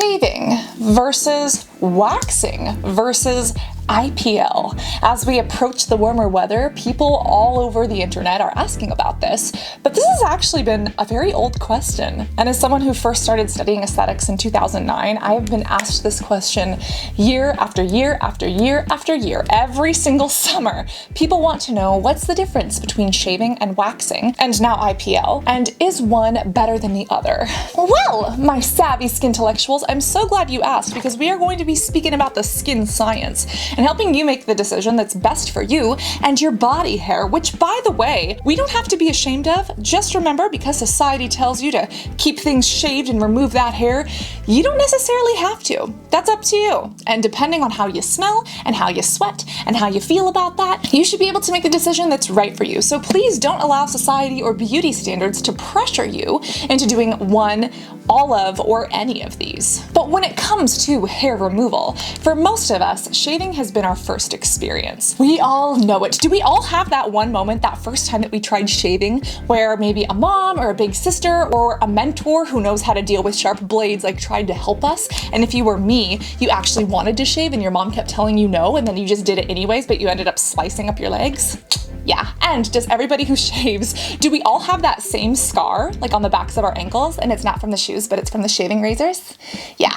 shaving versus waxing versus IPL. As we approach the warmer weather, people all over the internet are asking about this, but this has actually been a very old question. And as someone who first started studying aesthetics in 2009, I have been asked this question year after year after year after year. Every single summer, people want to know what's the difference between shaving and waxing, and now IPL, and is one better than the other? Well, my savvy skintellectuals, I'm so glad you asked, because we are going to be speaking about the skin science and helping you make the decision that's best for you and your body hair, which, by the way, we don't have to be ashamed of. Just remember, because society tells you to keep things shaved and remove that hair, you don't necessarily have to. That's up to you. And depending on how you smell and how you sweat and how you feel about that, you should be able to make the decision that's right for you. So please don't allow society or beauty standards to pressure you into doing one, all of, or any of these. But when it comes to hair removal, for most of us, shaving has been our first experience. We all know it. Do we all have that one moment, that first time that we tried shaving, where maybe a mom or a big sister or a mentor who knows how to deal with sharp blades like tried to help us? And if you were me, you actually wanted to shave and your mom kept telling you no, and then you just did it anyways, but you ended up slicing up your legs? Yeah. And does everybody who shaves, do we all have that same scar, like on the backs of our ankles, and it's not from the shoes, but it's from the shaving razors? Yeah.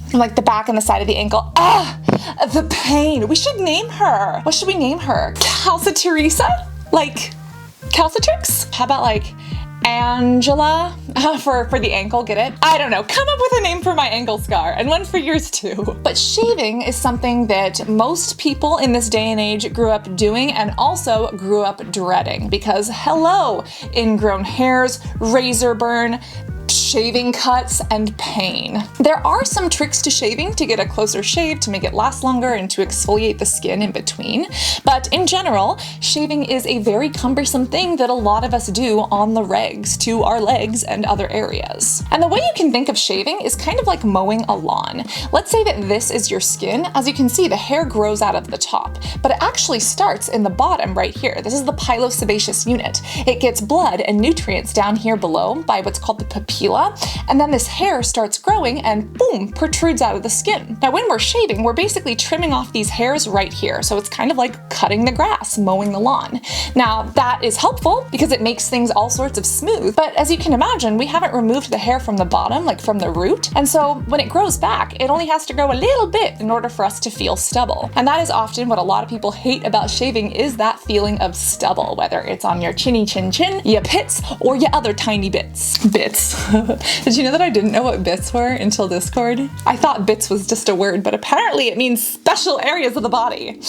From like the back and the side of the ankle. Ah, the pain. We should name her. What should we name her? Calcitrisa? Like Calcitrix? How about like Angela for the ankle, get it? I don't know, come up with a name for my ankle scar and one for yours too. But shaving is something that most people in this day and age grew up doing and also grew up dreading, because hello, ingrown hairs, razor burn, shaving cuts, and pain. There are some tricks to shaving to get a closer shave, to make it last longer, and to exfoliate the skin in between. But in general, shaving is a very cumbersome thing that a lot of us do on the regs to our legs and other areas. And the way you can think of shaving is kind of like mowing a lawn. Let's say that this is your skin. As you can see, the hair grows out of the top, but it actually starts in the bottom right here. This is the pilosebaceous unit. It gets blood and nutrients down here below by what's called the papilla, and then this hair starts growing and boom, protrudes out of the skin. Now when we're shaving, we're basically trimming off these hairs right here, so it's kind of like cutting the grass, mowing the lawn. Now that is helpful because it makes things all sorts of smooth, but as you can imagine, we haven't removed the hair from the bottom, like from the root, and so when it grows back, it only has to grow a little bit in order for us to feel stubble. And that is often what a lot of people hate about shaving, is that feeling of stubble, whether it's on your chinny chin chin, your pits, or your other tiny bits. Did you know that I didn't know what bits were until Discord? I thought bits was just a word, but apparently it means special areas of the body.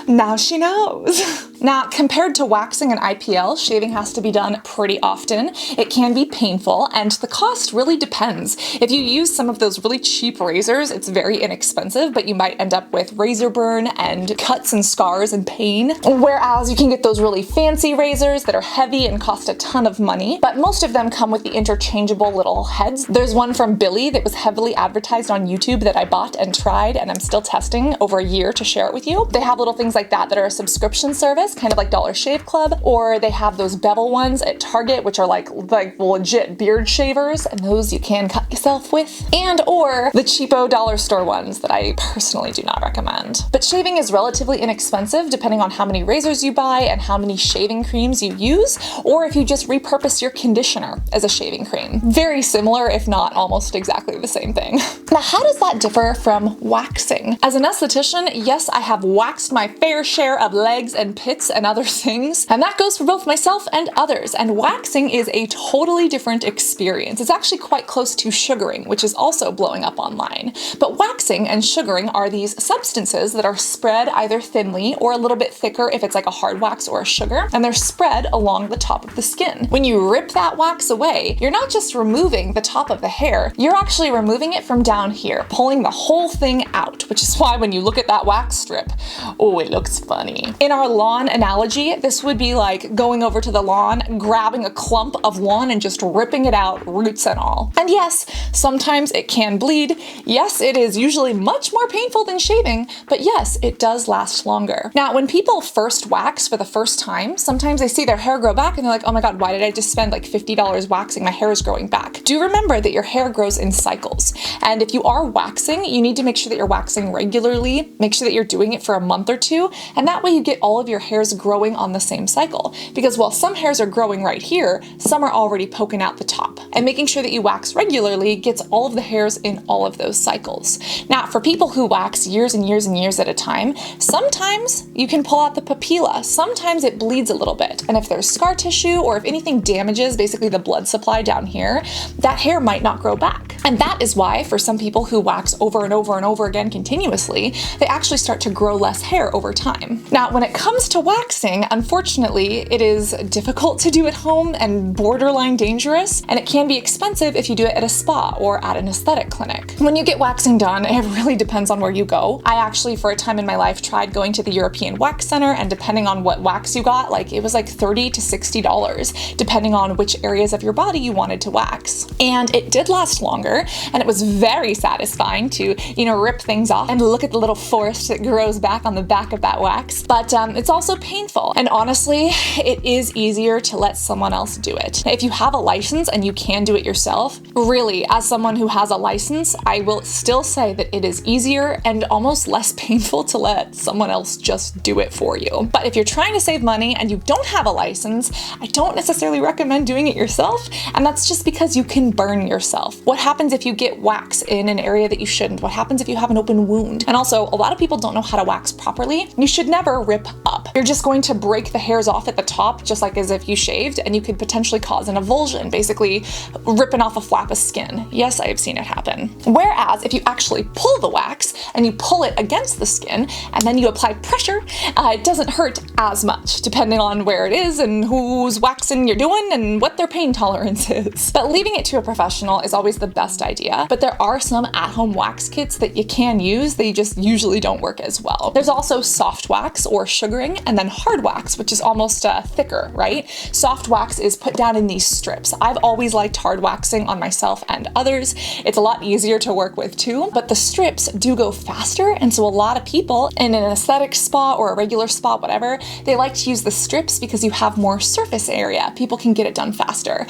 Now she knows. Now, compared to waxing and IPL, shaving has to be done pretty often. It can be painful, and the cost really depends. If you use some of those really cheap razors, it's very inexpensive, but you might end up with razor burn and cuts and scars and pain. Whereas you can get those really fancy razors that are heavy and cost a ton of money, but most of them come with the interchangeable little heads. There's one from Billy that was heavily advertised on YouTube that I bought and tried, and I'm still testing over a year to share it with you. They have little things like that that are a subscription service, kind of like Dollar Shave Club, or they have those bevel ones at Target, which are like legit beard shavers, and those you can cut yourself with, and or the cheapo dollar store ones that I personally do not recommend. But shaving is relatively inexpensive depending on how many razors you buy and how many shaving creams you use, or if you just repurpose your conditioner as a shaving cream. Very similar, if not almost exactly the same thing. Now, how does that differ from waxing? As an esthetician, yes, I have waxed my fair share of legs and pits and other things, and that goes for both myself and others, and waxing is a totally different experience. It's actually quite close to sugaring, which is also blowing up online. But waxing and sugaring are these substances that are spread either thinly or a little bit thicker if it's like a hard wax or a sugar, and they're spread along the top of the skin. When you rip that wax away, you're not just removing the top of the hair, you're actually removing it from down here, pulling the whole thing out, which is why when you look at that wax strip, oh, it looks funny. In our lawn fun analogy, this would be like going over to the lawn, grabbing a clump of lawn and just ripping it out, roots and all. And yes, sometimes it can bleed. Yes, it is usually much more painful than shaving, but yes, it does last longer. Now, when people first wax for the first time, sometimes they see their hair grow back and they're like, oh my God, why did I just spend like $50 waxing? My hair is growing back. Do remember that your hair grows in cycles. And if you are waxing, you need to make sure that you're waxing regularly, make sure that you're doing it for a month or two, and that way you get all of your hairs growing on the same cycle. Because while some hairs are growing right here, some are already poking out the top. And making sure that you wax regularly gets all of the hairs in all of those cycles. Now, for people who wax years and years and years at a time, sometimes you can pull out the papilla. Sometimes it bleeds a little bit. And if there's scar tissue or if anything damages basically the blood supply down here, that hair might not grow back. And that is why for some people who wax over and over and over again continuously, they actually start to grow less hair over time. Now, when it comes to waxing, unfortunately, it is difficult to do at home and borderline dangerous, and it can be expensive if you do it at a spa or at an aesthetic clinic. When you get waxing done, it really depends on where you go. I actually, for a time in my life, tried going to the European Wax Center, and depending on what wax you got, it was like $30 to $60, depending on which areas of your body you wanted to wax. And it did last longer, and it was very satisfying to, rip things off and look at the little forest that grows back on the back of that wax. But it's also painful. And honestly, it is easier to let someone else do it. If you have a license and you can do it yourself, really, as someone who has a license, I will still say that it is easier and almost less painful to let someone else just do it for you. But if you're trying to save money and you don't have a license, I don't necessarily recommend doing it yourself. And that's just because you can burn yourself. What happens if you get wax in an area that you shouldn't? What happens if you have an open wound? And also, a lot of people don't know how to wax properly. You should never rip up. You're just going to break the hairs off at the top, just like as if you shaved, and you could potentially cause an avulsion, basically ripping off a flap of skin. Yes, I have seen it happen. Whereas if you actually pull the wax and you pull it against the skin and then you apply pressure, it doesn't hurt as much, depending on where it is and whose waxing you're doing and what their pain tolerance is. But leaving it to a professional is always the best idea. But there are some at-home wax kits that you can use. They just usually don't work as well. There's also soft wax or sugaring, and then hard wax, which is almost thicker, right? Soft wax is put down in these strips. I've always liked hard waxing on myself and others. It's a lot easier to work with too, but the strips do go faster, and so a lot of people in an aesthetic spa or a regular spa, whatever, they like to use the strips because you have more surface area. People can get it done faster,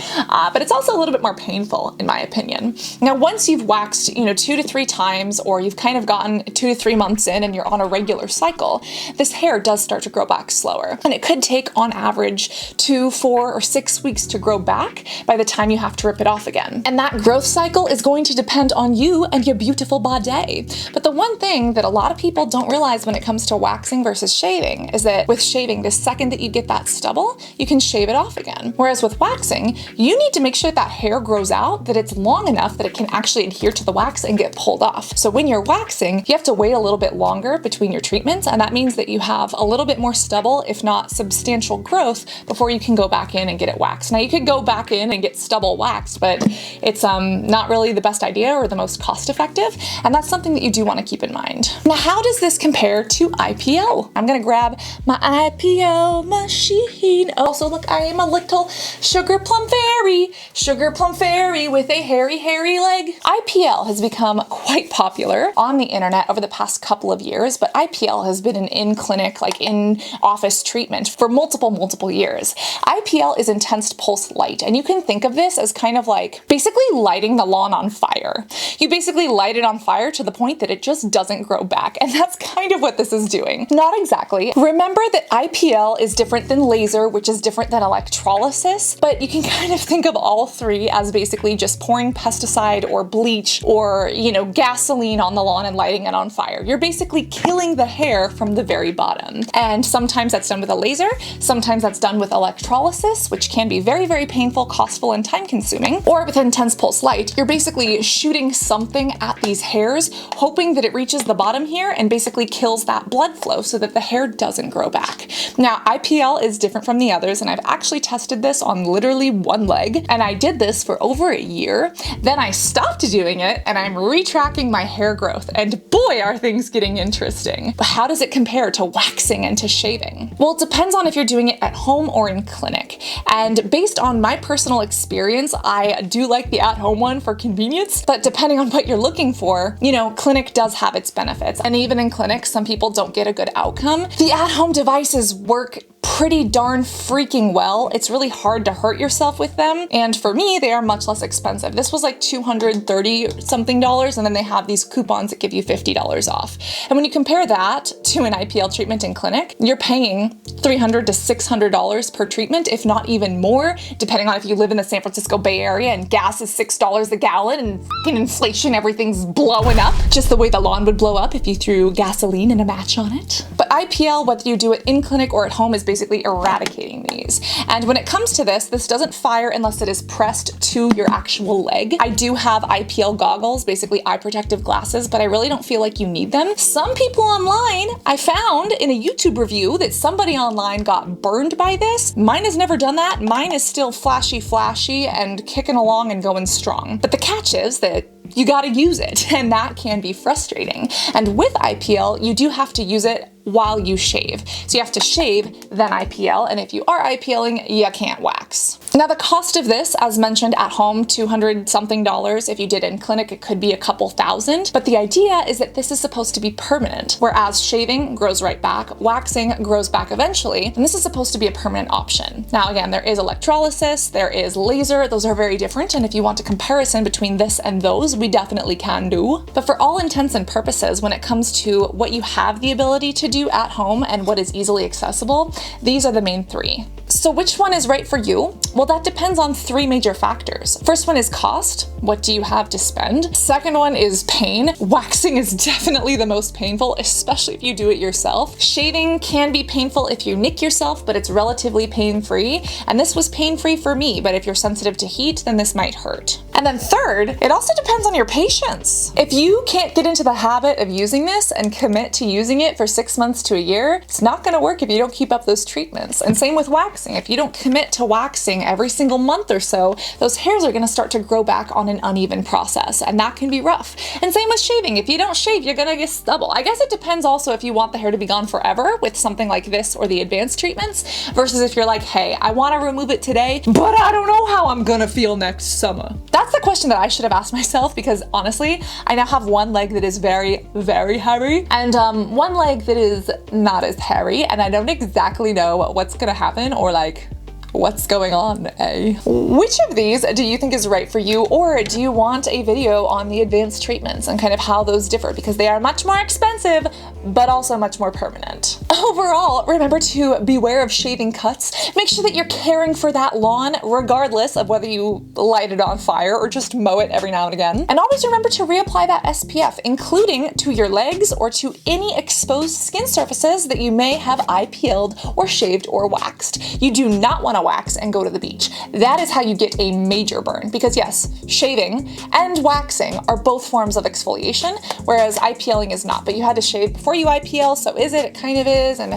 but it's also a little bit more painful in my opinion. Now, once you've waxed, 2 to 3 times, or you've kind of gotten 2 to 3 months in and you're on a regular cycle, this hair does start to grow back slower. And it could take on average 2, 4, or 6 weeks to grow back by the time you have to rip it off again. And that growth cycle is going to depend on you and your beautiful body. But the one thing that a lot of people don't realize when it comes to waxing versus shaving is that with shaving, the second that you get that stubble, you can shave it off again. Whereas with waxing, you need to make sure that hair grows out, that it's long enough that it can actually adhere to the wax and get pulled off. So when you're waxing, you have to wait a little bit longer between your treatments, and that means that you have a little bit more stubble, if not substantial growth, before you can go back in and get it waxed. Now, you could go back in and get stubble waxed, but it's not really the best idea or the most cost effective, and that's something that you do want to keep in mind. Now, how does this compare to IPL? I'm gonna grab my IPL machine. Also, look, I am a little sugar plum fairy with a hairy leg. IPL has become quite popular on the internet over the past couple of years, but IPL has been an in-clinic, in-office treatment for multiple years. IPL is intense pulse light, and you can think of this as kind of like basically lighting the lawn on fire. You basically light it on fire to the point that it just doesn't grow back, and that's kind of what this is doing. Not exactly. Remember that IPL is different than laser, which is different than electrolysis, but you can kind of think of all three as basically just pouring pesticide or bleach or, gasoline on the lawn and lighting it on fire. You're basically killing the hair from the very bottom. And sometimes that's done with a laser, sometimes that's done with electrolysis, which can be very painful, costful, and time consuming. Or with intense pulse light, you're basically shooting something at these hairs, hoping that it reaches the bottom here and basically kills that blood flow so that the hair doesn't grow back. Now, IPL is different from the others, and I've actually tested this on literally one leg, and I did this for over a year. Then I stopped doing it, and I'm retracking my hair growth, and boy, are things getting interesting. But how does it compare to waxing and to shaving? shaving? Well, it depends on if you're doing it at home or in clinic. And based on my personal experience, I do like the at-home one for convenience, but depending on what you're looking for, you know, clinic does have its benefits. And even in clinic, some people don't get a good outcome. The at-home devices work pretty darn freaking well. It's really hard to hurt yourself with them. And for me, they are much less expensive. This was like $230 something, and then they have these coupons that give you $50 off. And when you compare that to an IPL treatment in clinic, you're paying $300 to $600 per treatment, if not even more, depending on if you live in the San Francisco Bay Area and gas is $6 a gallon and fucking inflation, everything's blowing up, just the way the lawn would blow up if you threw gasoline and a match on it. But IPL, whether you do it in clinic or at home, is basically eradicating these. And when it comes to this doesn't fire unless it is pressed to your actual leg. I do have IPL goggles, basically eye protective glasses, but I really don't feel like you need them. Some people online, I found in a YouTube review that somebody online got burned by this. Mine has never done that. Mine is still flashy and kicking along and going strong. But the catch is that you gotta use it, and that can be frustrating. And with IPL, you do have to use it while you shave. So you have to shave, then IPL, and if you are IPLing, you can't wax. Now the cost of this, as mentioned, at home, $200 something. If you did in clinic, it could be a couple thousand. But the idea is that this is supposed to be permanent, whereas shaving grows right back, waxing grows back eventually, and this is supposed to be a permanent option. Now again, there is electrolysis, there is laser, those are very different, and if you want a comparison between this and those, we definitely can do. But for all intents and purposes, when it comes to what you have the ability to do at home and what is easily accessible, these are the main three. So which one is right for you? Well, that depends on three major factors. First one is cost. What do you have to spend? Second one is pain. Waxing is definitely the most painful, especially if you do it yourself. Shaving can be painful if you nick yourself, but it's relatively pain-free. And this was pain-free for me, but if you're sensitive to heat, then this might hurt. And then third, it also depends on your patience. If you can't get into the habit of using this and commit to using it for 6 months to a year, it's not gonna work if you don't keep up those treatments. And same with waxing. If you don't commit to waxing every single month or so, those hairs are gonna start to grow back on an uneven process, and that can be rough. And same with shaving. If you don't shave, you're gonna get stubble. I guess it depends also if you want the hair to be gone forever with something like this or the advanced treatments, versus if you're like, hey, I wanna remove it today, but I don't know how I'm gonna feel next summer. That's the question that I should have asked myself, because honestly, I now have one leg that is very, very hairy, and one leg that is not as hairy, and I don't exactly know what's gonna happen or like what's going on, eh? Which of these do you think is right for you, or do you want a video on the advanced treatments and kind of how those differ, because they are much more expensive but also much more permanent. Overall, remember to beware of shaving cuts. Make sure that you're caring for that lawn regardless of whether you light it on fire or just mow it every now and again. And always remember to reapply that SPF, including to your legs or to any exposed skin surfaces that you may have IPL'd or shaved or waxed. You do not want to wax and go to the beach. That is how you get a major burn, because yes, shaving and waxing are both forms of exfoliation, whereas IPLing is not. But you had to shave before you IPL, so is it? It kind of is, and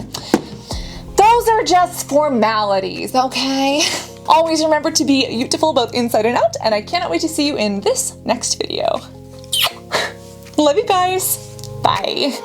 those are just formalities, okay? Always remember to be beautiful both inside and out, and I cannot wait to see you in this next video. Love you guys. Bye.